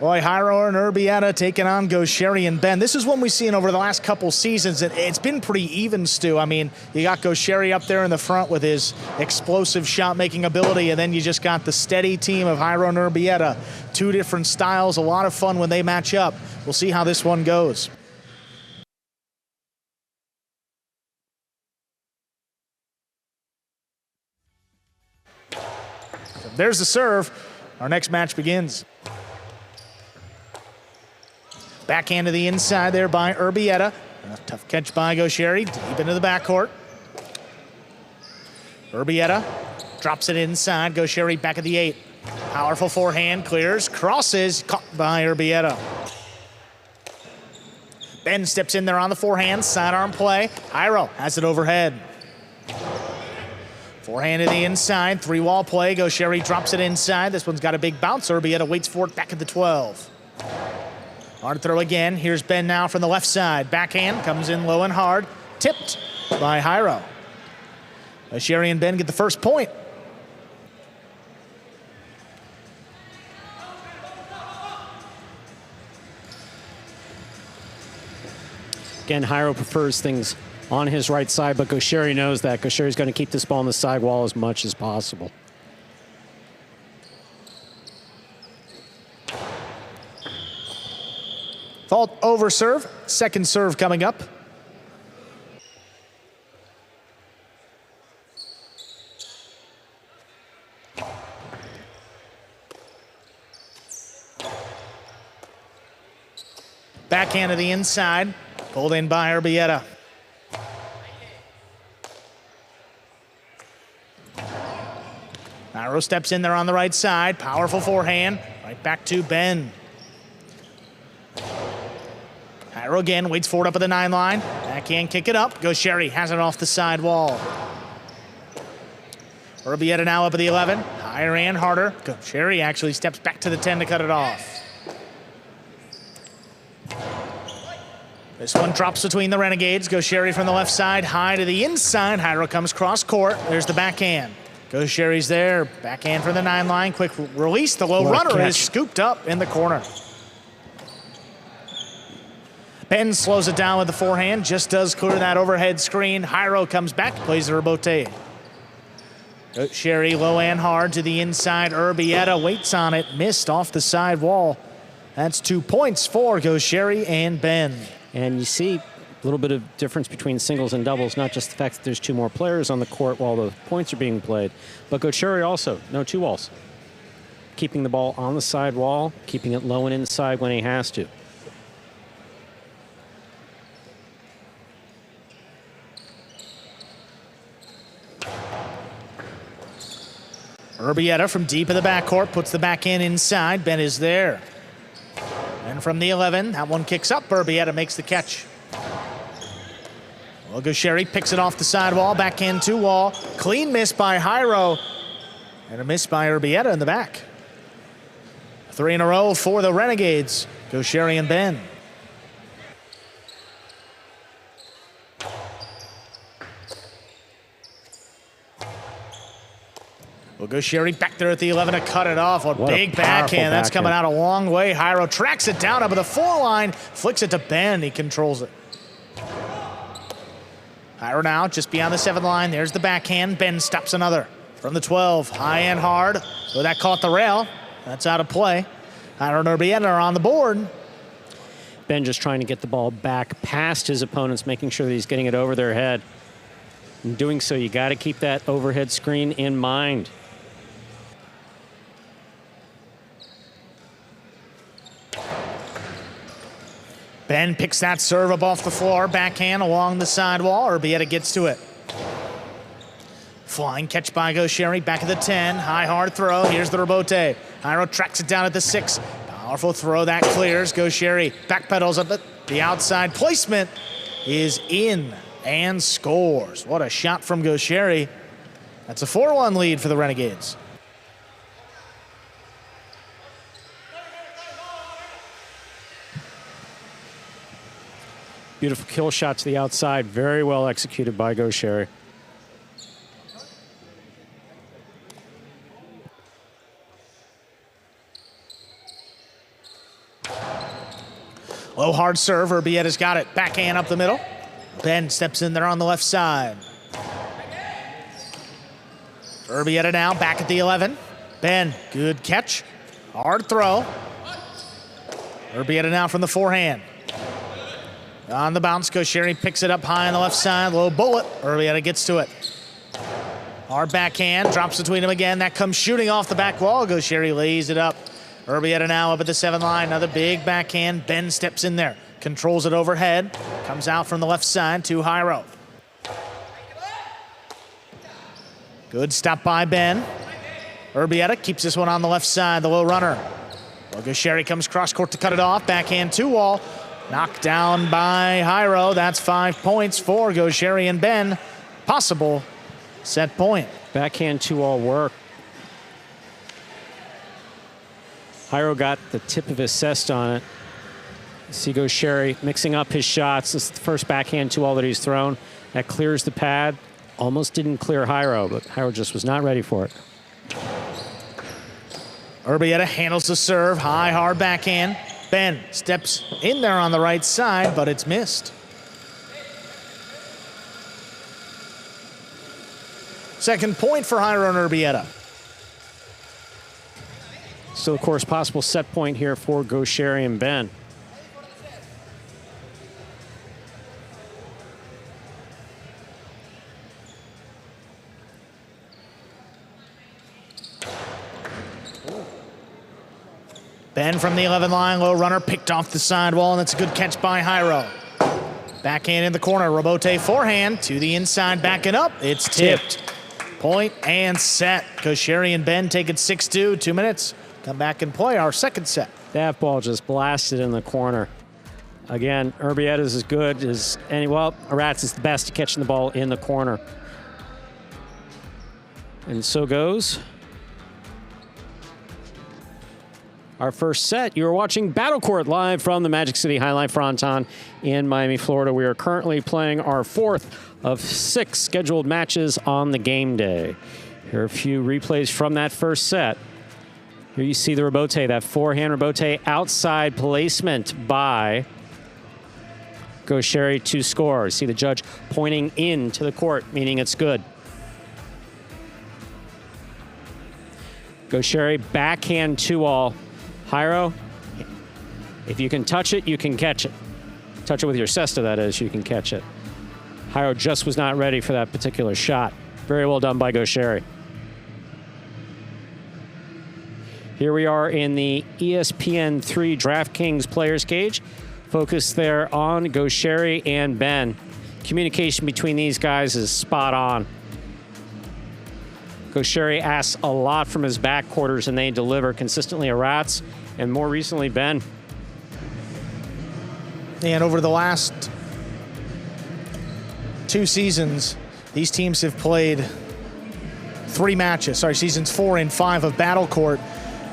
Boy, Jairo and Urbieta taking on Goixerri and Ben. This is one we've seen over the last couple seasons. It's been pretty even, Stu. I mean, you got Goixerri up there in the front with his explosive shot-making ability, and then you just got the steady team of Jairo and Urbieta. Two different styles, a lot of fun when they match up. We'll see how this one goes. There's the serve. Our next match begins. Backhand to the inside there by Urbieta. A tough catch by Goixerri, deep into the backcourt. Urbieta drops it inside. Goixerri back at the 8. Powerful forehand, clears, crosses, caught by Urbieta. Ben steps in there on the forehand, sidearm play. Jairo has it overhead. Forehand to the inside, 3-wall play. Goixerri drops it inside. This one's got a big bounce. Urbieta waits for it back at the 12. Hard throw again. Here's Ben now from the left side. Backhand comes in low and hard. Tipped by Jairo. Goixerri and Ben get the first point. Again, Jairo prefers things on his right side, but Goixerri knows that. Goixerri's going to keep this ball on the sidewall as much as possible. Fault over serve. Second serve coming up. Backhand to the inside. Pulled in by Urbieta. Jairo steps in there on the right side. Powerful forehand. Right back to Ben. Jairo again, waits for it up at the 9 line. Backhand, kick it up. Goixerri has it off the side wall. Urbieta now up at the 11. Higher and harder. Goixerri actually steps back to the 10 to cut it off. This one drops between the Renegades. Goixerri from the left side, high to the inside. Jairo comes cross court. There's the backhand. Goixerri's there. Backhand from the 9 line. Quick release. The low runner is scooped up in the corner. Ben slows it down with the forehand, just does clear that overhead screen. Jairo comes back, plays the rebote. Goixerri low and hard to the inside. Urbieta waits on it, missed off the side wall. That's 2 points for Goixerri and Ben. And you see a little bit of difference between singles and doubles, not just the fact that there's 2 more players on the court while the points are being played, but Goixerri also, no 2 walls. Keeping the ball on the side wall, keeping it low and inside when he has to. Urbieta from deep in the backcourt puts the backhand inside. Ben is there. And from the 11, that one kicks up. Urbieta makes the catch. Well, Goixerri picks it off the sidewall. Backhand 2-wall. Clean miss by Jairo. And a miss by Urbieta in the back. 3 in a row for the Renegades. Goixerri and Ben. Well, Goixerri back there at the 11 to cut it off. A big backhand. That's coming out a long way. Jairo tracks it down up at the 4 line, flicks it to Ben. He controls it. Jairo now just beyond the 7 line. There's the backhand. Ben stops another. From the 12, high and hard. So that caught the rail. That's out of play. Jairo and Urbieta are on the board. Ben just trying to get the ball back past his opponents, making sure that he's getting it over their head. In doing so, you got to keep that overhead screen in mind. Ben picks that serve up off the floor. Backhand along the sidewall. Urbieta gets to it. Flying catch by Goixerri. Back at the 10. High, hard throw. Here's the rebote. Jairo tracks it down at the 6. Powerful throw. That clears. Goixerri backpedals up at the outside. Placement is in and scores. What a shot from Goixerri. That's a 4-1 lead for the Renegades. Beautiful kill shot to the outside. Very well executed by Goixerri. Low hard serve, Urbieta's got it. Backhand up the middle. Ben steps in there on the left side. Urbieta now back at the 11. Ben, good catch. Hard throw. Urbieta now from the forehand. On the bounce, Goixerri picks it up high on the left side. Low bullet. Urbieta gets to it. Hard backhand, drops between them again. That comes shooting off the back wall. Goixerri lays it up. Urbieta now up at the 7 line. Another big backhand. Ben steps in there. Controls it overhead. Comes out from the left side to Jairo. Good stop by Ben. Urbieta keeps this one on the left side, the low runner. Well, Goixerri comes cross court to cut it off. Backhand 2-wall. Knocked down by Jairo. That's 5 points for Goixerri and Ben. Possible set point. Backhand 2-all work. Jairo got the tip of his cest on it. You see Goixerri mixing up his shots. This is the first backhand 2-all that he's thrown. That clears the pad. Almost didn't clear Jairo, but Jairo just was not ready for it. Urbieta handles the serve. High, hard backhand. Ben steps in there on the right side, but it's missed. Second point for Jairo and Urbieta. Still, of course, possible set point here for Goixerri and Ben. Ben from the 11 line, low runner, picked off the sidewall, and that's a good catch by Jairo. Backhand in the corner, Robote forehand to the inside, backing up. It's tipped. Point and set. Goixerri and Ben take it 6-2, 2 minutes. Come back and play our second set. That ball just blasted in the corner. Again, Urbieta's as good as any, well, Arats is the best at catching the ball in the corner. And so goes our first set. You are watching Battle Court live from the Magic City Jai-Alai Fronton in Miami, Florida. We are currently playing our 4th of 6 scheduled matches on the game day. Here are a few replays from that first set. Here you see the Robote, that forehand Robote outside placement by Goixerri to score. See the judge pointing into the court, meaning it's good. Goixerri backhand 2-all. Jairo, if you can touch it, you can catch it. Touch it with your cesta, that is, you can catch it. Jairo just was not ready for that particular shot. Very well done by Goixerri. Here we are in the ESPN3 DraftKings Players Cage. Focus there on Goixerri and Ben. Communication between these guys is spot on. Goixerri asks a lot from his backcourters, and they deliver consistently. Arats, and more recently, Ben. And over the last 2 seasons, these teams have played 3 matches. Sorry, seasons 4 and 5 of Battle Court.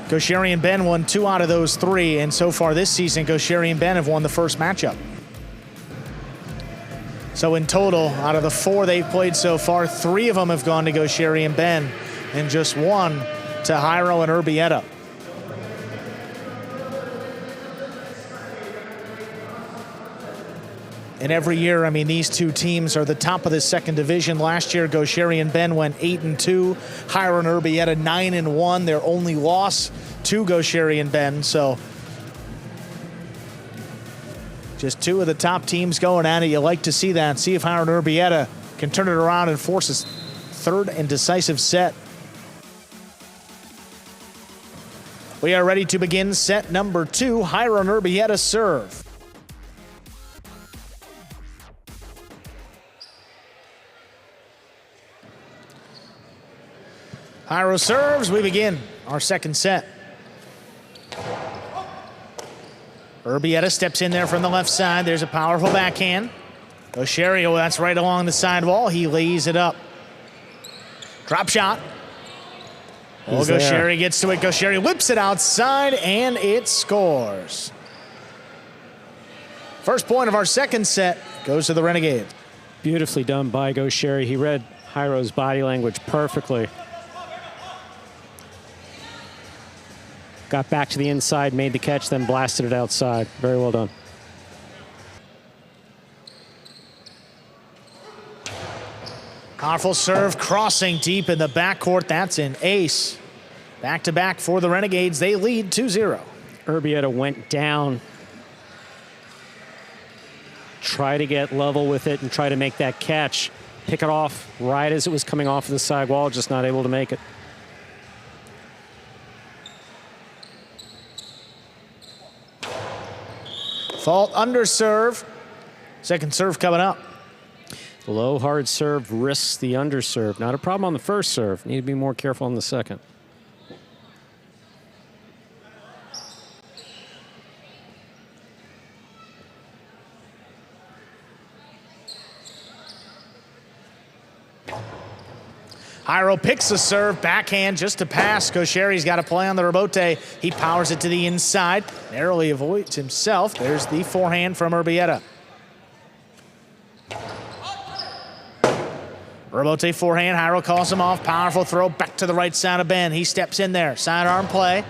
Goixerri and Ben won 2 out of those 3, and so far this season, Goixerri and Ben have won the first matchup. So in total, out of the 4 they've played so far, 3 of them have gone to Goixerri and Ben, and just 1 to Jairo and Urbieta. And every year, I mean, these 2 teams are the top of the second division. Last year, Goixerri and Ben went 8-2. Jairo and Urbieta 9-1. Their only loss to Goixerri and Ben. So just 2 of the top teams going at it. You like to see that. See if Jairo and Urbieta can turn it around and force a 3rd and decisive set. We are ready to begin set number 2. Jairo and Urbieta serve. Jairo serves, we begin our second set. Urbieta steps in there from the left side. There's a powerful backhand. Goixerri, oh, that's right along the sidewall. He lays it up. Drop shot. Oh, Goixerri gets to it. Goixerri whips it outside, and it scores. First point of our second set goes to the Renegades. Beautifully done by Goixerri. He read Jairo's body language perfectly. Got back to the inside, made the catch, then blasted it outside. Very well done. Powerful serve, crossing deep in the backcourt. That's an ace. Back-to-back for the Renegades. They lead 2-0. Urbieta went down. Try to get level with it and try to make that catch. Pick it off right as it was coming off of the sidewall, just not able to make it. Fault under serve. Second serve coming up. Low hard serve risks the underserve. Not a problem on the first serve. Need to be more careful on the second. Jairo picks the serve, backhand just to pass. Goixerri's got to play on the rebote. He powers it to the inside, narrowly avoids himself. There's the forehand from Urbieta. Rebote forehand, Jairo calls him off. Powerful throw back to the right side of Ben. He steps in there, sidearm play.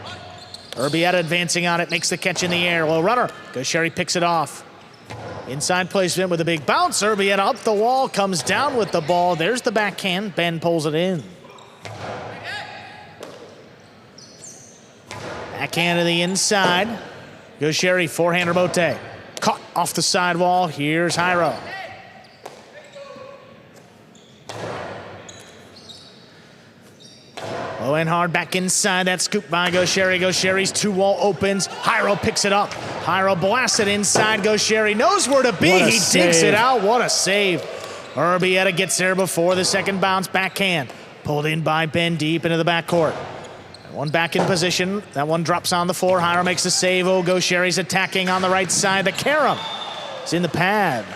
Urbieta advancing on it, makes the catch in the air. Low runner, Goixerri picks it off. Inside placement with a big bounce. Urbieta up the wall, comes down with the ball. There's the backhand. Ben pulls it in. Backhand to the inside. Goixerri, forehand rebote. Caught off the sidewall. Here's Jairo. Low and hard back inside. That scoop by Goixerri. Goixerri's two-wall opens. Jairo picks it up. Jairo blasts it inside. Goixerri knows where to be. He digs it out. What a save. Urbieta gets there before the second bounce. Backhand. Pulled in by Ben deep into the backcourt. One back in position. That one drops on the floor. Jairo makes the save. Oh, Goixerri's attacking on the right side. The carom is in the pad.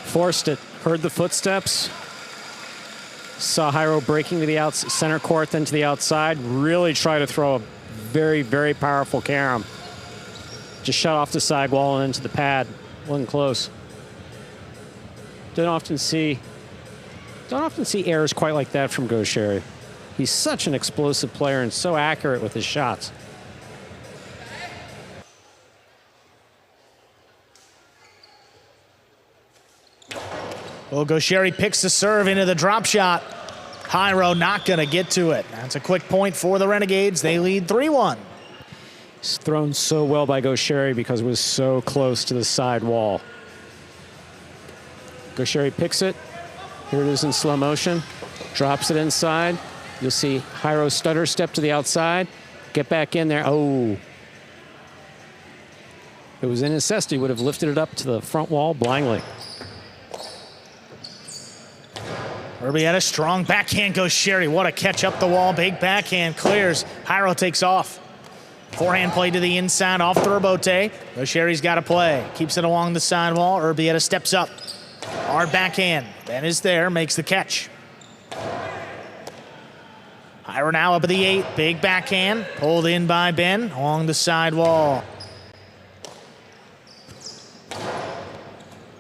Forced it. Heard the footsteps. Saw Jairo breaking to the center court, then to the outside. Really try to throw a very, very powerful carom. Just shut off the sidewall and into the pad. Wasn't close. Don't often see errors quite like that from Goixerri. He's such an explosive player and so accurate with his shots. Well, Goixerri picks the serve into the drop shot. Jairo not going to get to it. That's a quick point for the Renegades. They lead 3-1. It's thrown so well by Goixerri because it was so close to the side wall. Goixerri picks it. Here it is in slow motion. Drops it inside. You'll see Jairo stutter step to the outside. Get back in there. Oh. If it was in his cest, he would have lifted it up to the front wall blindly. Urbieta, strong backhand, Goixerri. What a catch up the wall. Big backhand clears. Jairo takes off. Forehand play to the inside off the rebote. Goixerri's got to play. Keeps it along the sidewall. Urbieta steps up. Hard backhand. Ben is there, makes the catch. Jairo now up at the 8. Big backhand. Pulled in by Ben along the sidewall.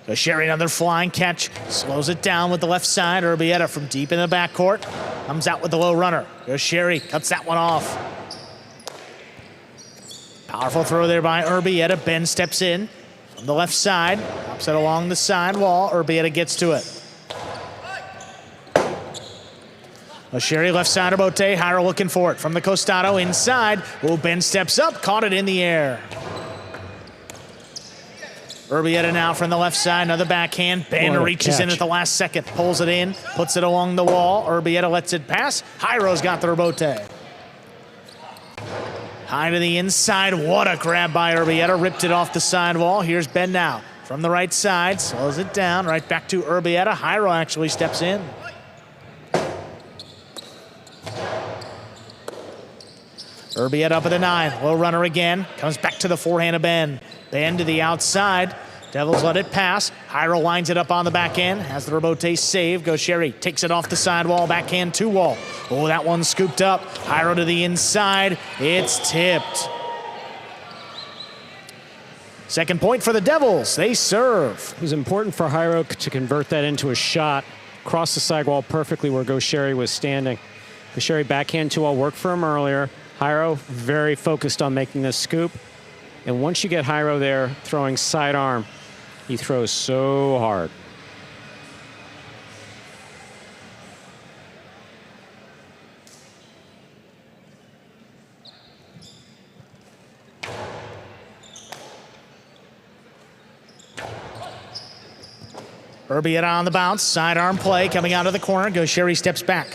Goixerri, another flying catch, slows it down with the left side. Urbieta from deep in the backcourt comes out with the low runner. Goixerri cuts that one off. Powerful throw there by Urbieta. Ben steps in from the left side, pops it along the side wall. Urbieta gets to it. Goixerri left side rebote. Jairo looking for it from the costado inside. Oh, Ben steps up, caught it in the air. Urbieta now from the left side, another backhand. Ben reaches in at the last second, pulls it in, puts it along the wall. Urbieta lets it pass. Jairo's got the rebote. High to the inside. What a grab by Urbieta. Ripped it off the sidewall. Here's Ben now from the right side. Slows it down. Right back to Urbieta. Jairo actually steps in. Urbieta up at the 9. Low runner again. Comes back to the forehand of Ben. Ben to the outside. Devils let it pass. Jairo lines it up on the back end. Has the rebote save. Goixerri takes it off the sidewall. Backhand 2-wall. Oh, that one scooped up. Jairo to the inside. It's tipped. Second point for the Devils. They serve. It was important for Jairo to convert that into a shot. Cross the sidewall perfectly where Goixerri was standing. Goixerri backhand 2-wall worked for him earlier. Jairo very focused on making this scoop. And once you get Jairo there throwing sidearm, he throws so hard. Urbieta on the bounce. Sidearm play coming out of the corner. Goixerri steps back.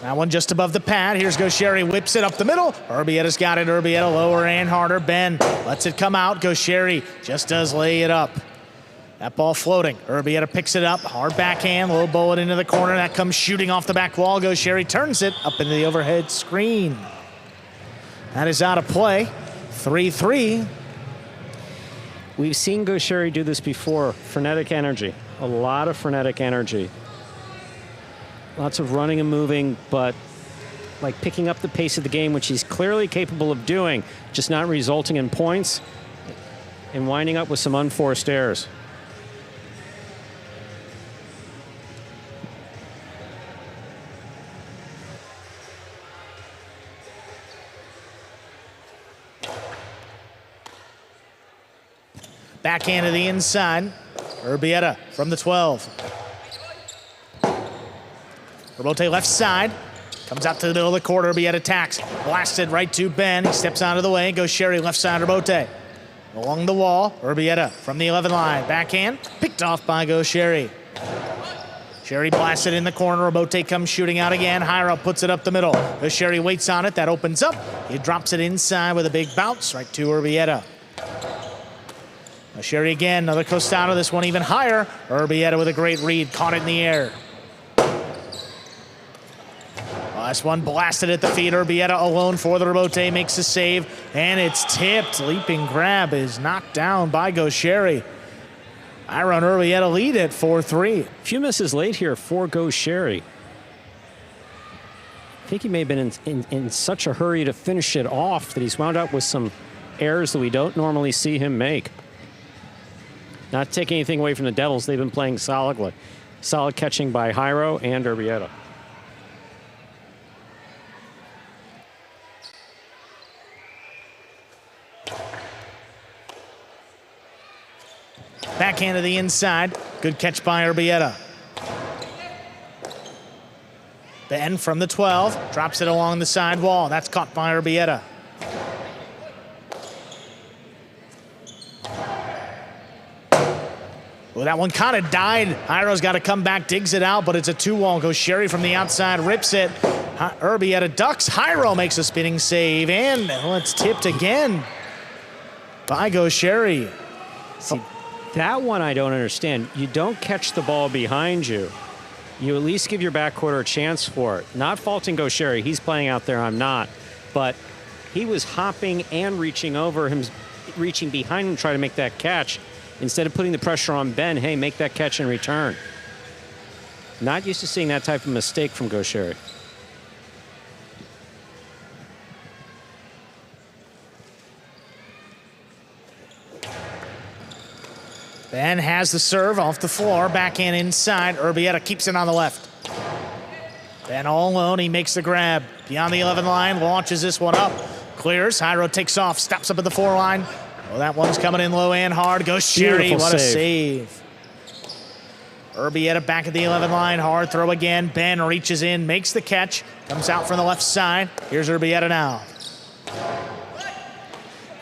That one just above the pad. Here's Goixerri, whips it up the middle. Urbieta's got it. Urbieta lower and harder. Ben lets it come out. Goixerri just does lay it up. That ball floating. Urbieta picks it up. Hard backhand. Low bullet into the corner. That comes shooting off the back wall. Goixerri turns it up into the overhead screen. That is out of play. 3-3. We've seen Goixerri do this before. Frenetic energy. A lot of frenetic energy. Lots of running and moving, but like picking up the pace of the game, which he's clearly capable of doing, just not resulting in points and winding up with some unforced errors. Backhand to the inside. Urbieta from the 12. Rebote left side. Comes out to the middle of the court. Urbieta attacks. Blasted right to Ben. He steps out of the way. Goixerri left side. Rebote. Along the wall. Urbieta from the 11 line. Backhand. Picked off by Goixerri. Goixerri blasted in the corner. Rebote comes shooting out again. Jairo puts it up the middle. Goixerri waits on it. That opens up. He drops it inside with a big bounce right to Urbieta. Goixerri again. Another costado. This one even higher. Urbieta with a great read. Caught it in the air. Last one blasted at the feet. Urbieta alone for the rebote, makes a save, and it's tipped. Leaping grab is knocked down by Goixerri. Jairo and Urbieta lead at 4-3. A few misses late here for Goixerri. I think he may have been in such a hurry to finish it off that he's wound up with some errors that we don't normally see him make. Not taking anything away from the Devils. They've been playing solidly. Solid catching by Jairo and Urbieta. Backhand to the inside. Good catch by Urbieta. Ben from the 12. Drops it along the side wall. That's caught by Urbieta. Well, that one kind of died. Jairo's got to come back, digs it out, but it's a 2-wall. Goixerri from the outside, rips it. Urbieta ducks. Jairo makes a spinning save, and it's tipped again by Goixerri. See, that one I don't understand. You don't catch the ball behind you. You at least give your backcourt a chance for it. Not faulting Goixerri. He's playing out there. I'm not. But he was hopping and reaching over him, reaching behind him, trying to make that catch. Instead of putting the pressure on Ben, hey, make that catch and return. Not used to seeing that type of mistake from Goixerri. Ben has the serve off the floor, backhand inside. Urbieta keeps it on the left. Ben all alone, he makes the grab. Beyond the 11 line, launches this one up. Clears, Jairo takes off, stops up at the 4 line. Well, that one's coming in low and hard. Goixerri, what a save. Urbieta back at the 11 line, hard throw again. Ben reaches in, makes the catch, comes out from the left side. Here's Urbieta now.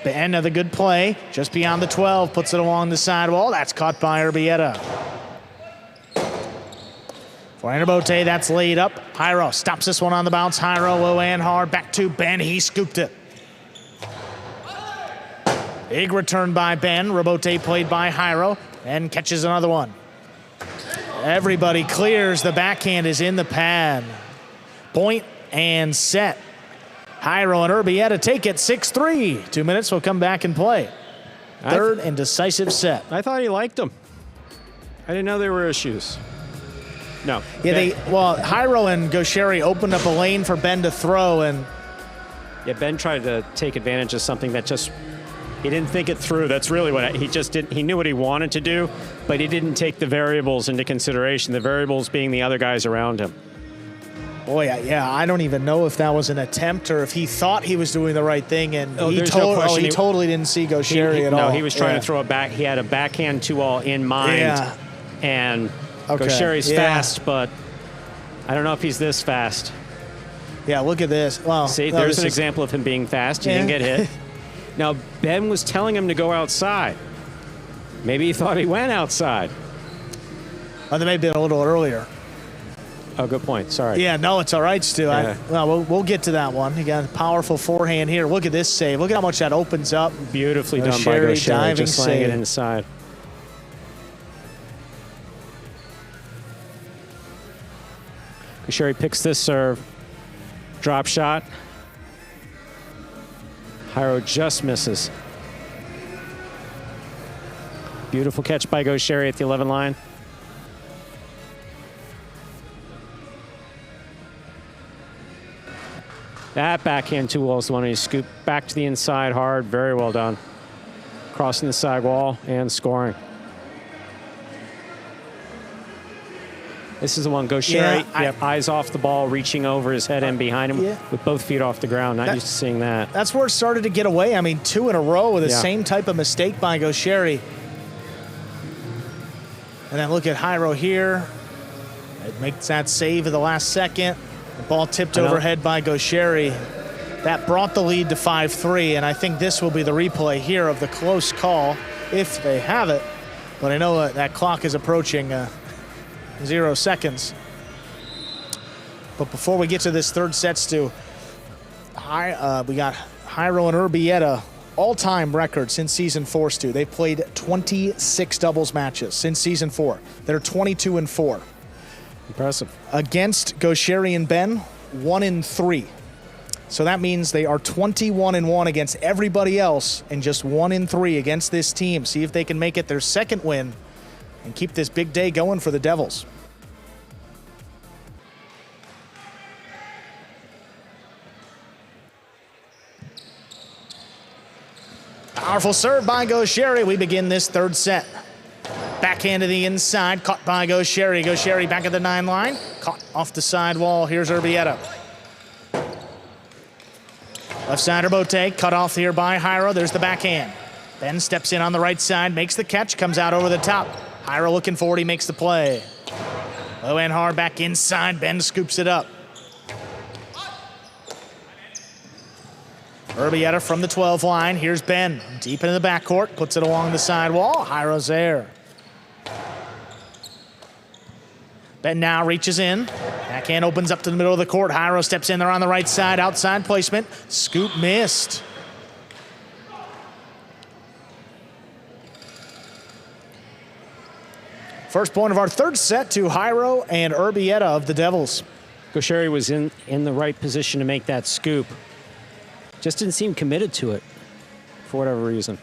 Ben, another good play, just beyond the 12, puts it along the sidewall. That's caught by Urbieta. For Rebote, that's laid up. Jairo stops this one on the bounce. Jairo low and hard, back to Ben, he scooped it. Big return by Ben. Rebote played by Jairo and catches another one. Everybody clears. The backhand is in the pad. Point and set. Jairo and Urbieta take it 6-3. 2 minutes, we'll come back and play. Third and decisive set. I thought he liked them. I didn't know there were issues. No. Yeah, Jairo and Goixerri opened up a lane for Ben to throw, and yeah, Ben tried to take advantage of something that just he didn't think it through. That's really what he just didn't. He knew what he wanted to do, but he didn't take the variables into consideration. The variables being the other guys around him. Boy, yeah, I don't even know if that was an attempt or if he thought he was doing the right thing, and he totally didn't see Goixerri at all. No, he was trying to throw it back. He had a backhand 2-all in mind, and Goixerri's fast, but I don't know if he's this fast. Yeah, look at this. Well, see, there's an example of him being fast. He didn't get hit. Now, Ben was telling him to go outside. Maybe he thought he went outside. Oh, they may have been a little earlier. Oh, good point. Sorry. Yeah, no, it's all right, Stu. Yeah. We'll get to that one. You got a powerful forehand here. Look at this save. Look at how much that opens up. Beautifully done by Goixerri, just laying it inside. Goixerri picks this serve. Drop shot. Jairo just misses. Beautiful catch by Goixerri at the 11 line. That backhand 2-wall is the one he scooped back to the inside hard. Very well done. Crossing the sidewall and scoring. This is the one. Goixerri, eyes off the ball, reaching over his head and behind him with both feet off the ground. Not used to seeing that. That's where it started to get away. I mean, 2 in a row with the same type of mistake by Goixerri. And then look at Jairo here. It makes that save at the last second. The ball tipped overhead by Goixerri. That brought the lead to 5-3, and I think this will be the replay here of the close call, if they have it. But I know that clock is approaching 0 seconds. But before we get to this third set, Stu, we got Jairo and Urbieta, all-time record since Season 4, Stu. They've played 26 doubles matches since Season 4. They're 22-4. Impressive. Against Goixerri and Ben, 1-3. So that means they are 21-1 against everybody else and just 1-3 against this team. See if they can make it their second win and keep this big day going for the Devils. Powerful serve by Goixerri. We begin this third set. Backhand to the inside, caught by Goixerri. Goixerri back at the 9 line, caught off the sidewall. Here's Urbieta. Left side Urbieta, cut off here by Jairo. There's the backhand. Ben steps in on the right side, makes the catch, comes out over the top. Jairo looking forward, he makes the play. Low and hard back inside, Ben scoops it up. Urbieta from the 12 line. Here's Ben, deep into the backcourt, puts it along the sidewall. Jairo's there. Ben now reaches in. Backhand opens up to the middle of the court. Jairo steps in there on the right side. Outside placement. Scoop missed. First point of our third set to Jairo and Urbieta of the Devils. Goixerri was in the right position to make that scoop. Just didn't seem committed to it for whatever reason.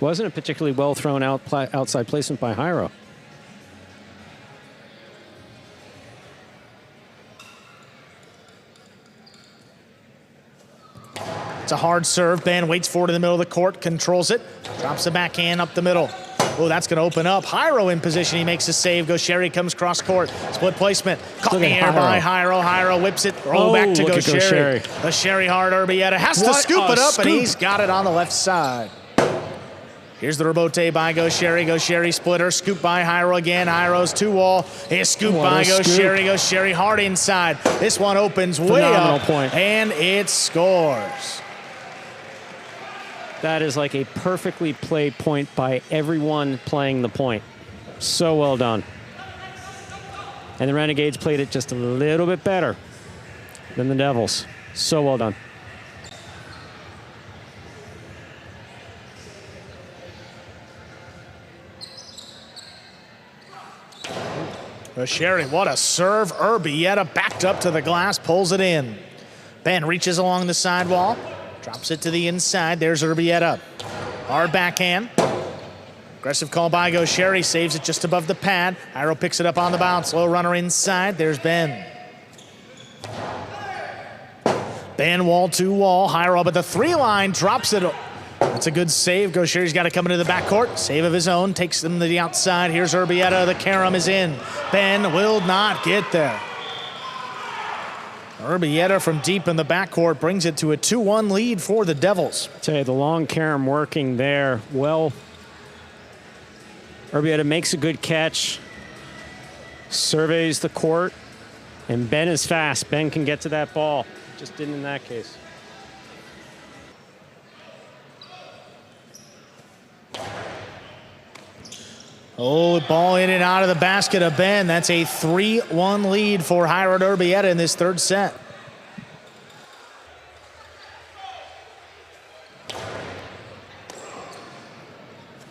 Wasn't a particularly well thrown outside placement by Jairo. It's a hard serve. Ben waits for it in the middle of the court, controls it, drops the backhand up the middle. Oh, that's going to open up. Jairo in position. He makes a save. Goixerri comes cross court. Split placement. Caught in the air by Jairo. Jairo whips it. Roll back to Goixerri. Goixerri hard. Urbieta has to scoop it up, and he's got it on the left side. Here's the rebote by Goixerri. Goixerri splitter. Scoop by Jairo again. Jairo's 2-wall. His scoop by Goixerri. Goixerri hard inside. This one opens way up, and it scores. That is like a perfectly played point by everyone playing the point. So well done. And the Renegades played it just a little bit better than the Devils. So well done. Goixerri, what a serve. Urbieta backed up to the glass, pulls it in. Ben reaches along the sidewall. Drops it to the inside. There's Urbieta. Hard backhand. Aggressive call by Goixerri. Saves it just above the pad. Jairo picks it up on the bounce. Low runner inside. There's Ben. Ben wall to wall. Jairo up at the 3 line. Drops it. That's a good save. Goixerri's got to come into the backcourt. Save of his own. Takes them to the outside. Here's Urbieta. The carom is in. Ben will not get there. Urbieta from deep in the backcourt brings it to a 2-1 lead for the Devils. Tell you, the long carom working there. Well, Urbieta makes a good catch, surveys the court, and Ben is fast. Ben can get to that ball. Just didn't in that case. Oh, ball in and out of the basket of Ben. That's a 3-1 lead for Jairo Urbieta in this third set.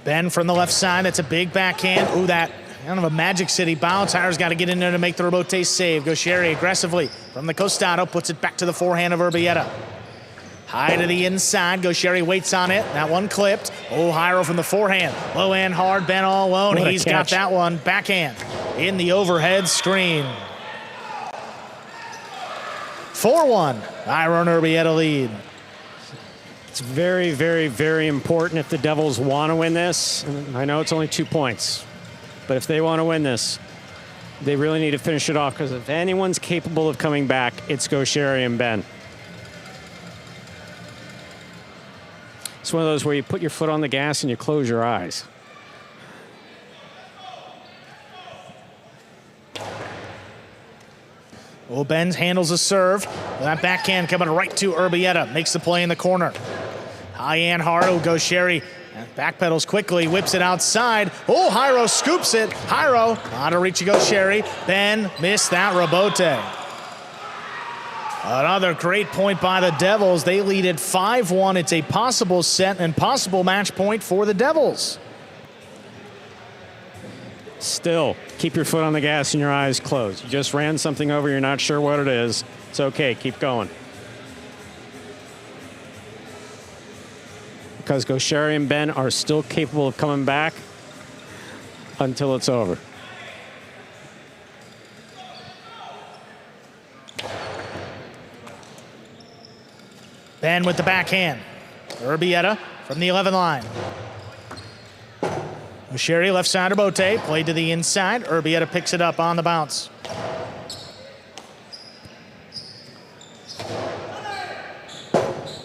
Ben from the left side. That's a big backhand. Ooh, that kind of a Magic City bounce. Jairo's got to get in there to make the rebote save. Goixerri aggressively from the costado, puts it back to the forehand of Urbieta. High to the inside. Goixerri waits on it. That one clipped. Oh, Jairo from the forehand. Low and hard. Ben all alone. He's got that one. Backhand in the overhead screen. 4-1. Jairo Urbieta lead. It's very, very, very important if the Devils want to win this. I know it's only 2 points, but if they want to win this, they really need to finish it off, because if anyone's capable of coming back, it's Goixerri and Ben. It's one of those where you put your foot on the gas and you close your eyes. Well, Ben handles a serve. That backhand coming right to Urbieta. Makes the play in the corner. High and hard. Goixerri backpedals quickly, whips it outside. Oh, Jairo scoops it. Jairo out of reach of Goixerri. Ben missed that rebote. Another great point by the Devils. They lead at 5-1. It's a possible set and possible match point for the Devils. Still, keep your foot on the gas and your eyes closed. You just ran something over, you're not sure what it is. It's okay, keep going. Because Goixerri and Ben are still capable of coming back until it's over. Ben with the backhand. Urbieta from the 11 line. Goixerri left side rebote, played to the inside. Urbieta picks it up on the bounce.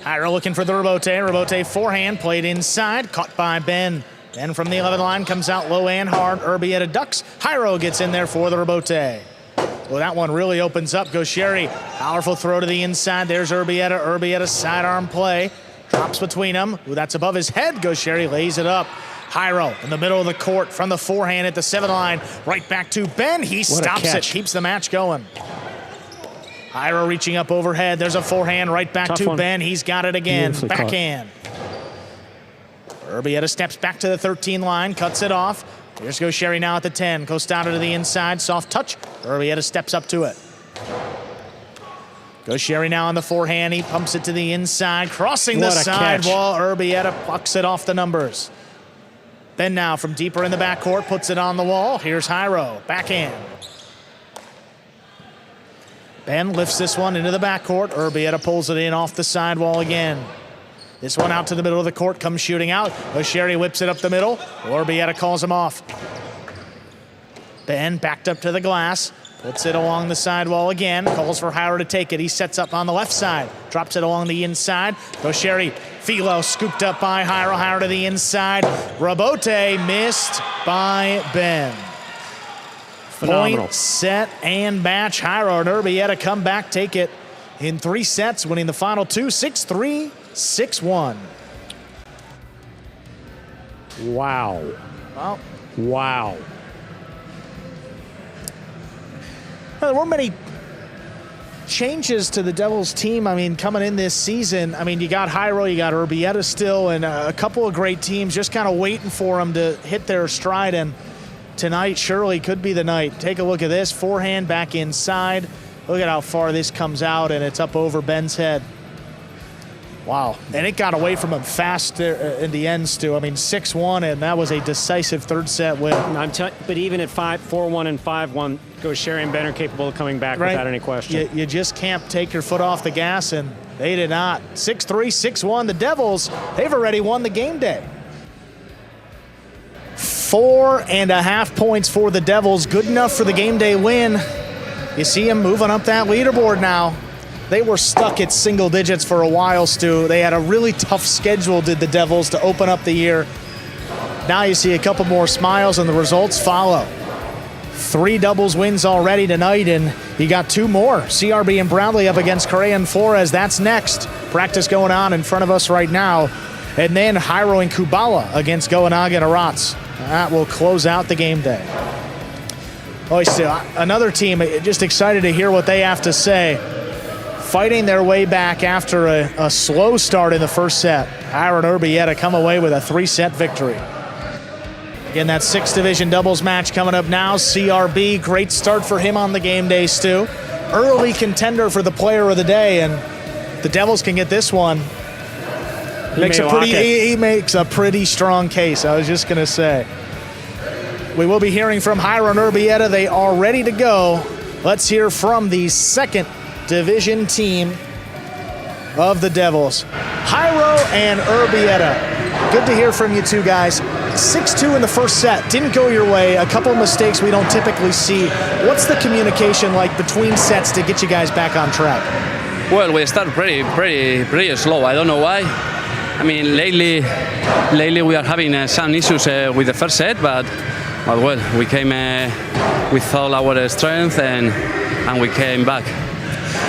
Jairo looking for the rebote. Rebote forehand, played inside, caught by Ben. Ben from the 11 line comes out low and hard. Urbieta ducks. Jairo gets in there for the rebote. Well, that one really opens up. Goixerri, powerful throw to the inside. There's Urbieta. Urbieta sidearm play. Drops between them. Ooh, that's above his head. Goixerri lays it up. Jairo in the middle of the court from the forehand at the 7 line. Right back to Ben. He stops it. Keeps the match going. Jairo reaching up overhead. There's a forehand right back to Ben. He's got it again. Backhand. Urbieta steps back to the 13 line. Cuts it off. Here's Goixerri now at the 10. Costado to the inside. Soft touch. Urbieta steps up to it. Goixerri now on the forehand. He pumps it to the inside. Crossing the sidewall. Urbieta plucks it off the numbers. Ben now from deeper in the backcourt. Puts it on the wall. Here's Jairo. Backhand. Ben lifts this one into the backcourt. Urbieta pulls it in off the sidewall again. This one out to the middle of the court, comes shooting out. Goixerri whips it up the middle. Urbieta calls him off. Ben backed up to the glass. Puts it along the sidewall again. Calls for Jairo to take it. He sets up on the left side. Drops it along the inside. Goixerri, Philo scooped up by Jairo. Jairo to the inside. Rebote missed by Ben. Phenomenal. Point, set, and match. Jairo and Urbieta come back, take it in 3 sets, winning the final 2, 6-3, 6-1. Wow. Well, wow. there weren't many changes to the Devils team. I mean, coming in this season, I mean, you got Jairo, you got Urbieta still, and a couple of great teams just kind of waiting for them to hit their stride, and tonight surely could be the night. Take a look at this. Forehand back inside. Look at how far this comes out, and it's up over Ben's head. Wow. And it got away from him fast in the end, Stu. I mean, 6-1, and that was a decisive third set win. But even at 4-1 and 5-1, Goixerri and Ben are capable of coming back without any question. You just can't take your foot off the gas, and they did not. 6-3, 6-1. The Devils, they've already won the game day. 4.5 points for the Devils. Good enough for the game day win. You see them moving up that leaderboard now. They were stuck at single digits for a while, Stu. They had a really tough schedule, did the Devils, to open up the year. Now you see a couple more smiles and the results follow. 3 doubles wins already tonight, and you got 2 more. CRB and Bradley up against Correa and Flores. That's next. Practice going on in front of us right now. And then Jairo and Kubala against Goanaga and Arats. That will close out the game day. Oh, still another team, just excited to hear what they have to say. Fighting their way back after a slow start in the first set. Jairo and Urbieta come away with a 3-set victory. Again, that 6th division doubles match coming up now. CRB, great start for him on the game day, Stu. Early contender for the player of the day, and the Devils can get this one. He makes a pretty strong case, I was just going to say. We will be hearing from Jairo and Urbieta. They are ready to go. Let's hear from the 2nd division team of the Devils. Jairo and Urbieta. Good to hear from you two guys. 6-2 in the first set. Didn't go your way. A couple of mistakes we don't typically see. What's the communication like between sets to get you guys back on track? Well, we start pretty slow. I don't know why. I mean, lately we are having some issues with the first set, but well, we came with all our strength and we came back.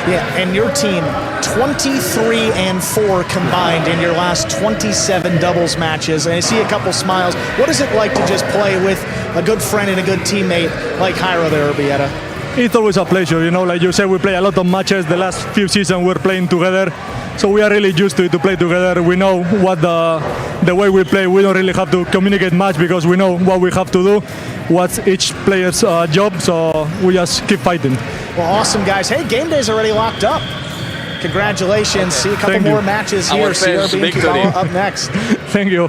Yeah, and your team, 23-4 combined in your last 27 doubles matches. And I see a couple smiles. What is it like to just play with a good friend and a good teammate like Jairo there, Urbieta? It's always a pleasure, you know, like you said, we play a lot of matches. The last few seasons we're playing together. So we are really used to it, to play together. We know what the way we play. We don't really have to communicate much because we know what we have to do, what's each player's job. So we just keep fighting. Well, awesome, guys. Hey, game day's already locked up. Congratulations. See a couple more matches here. CRB up next. Thank you.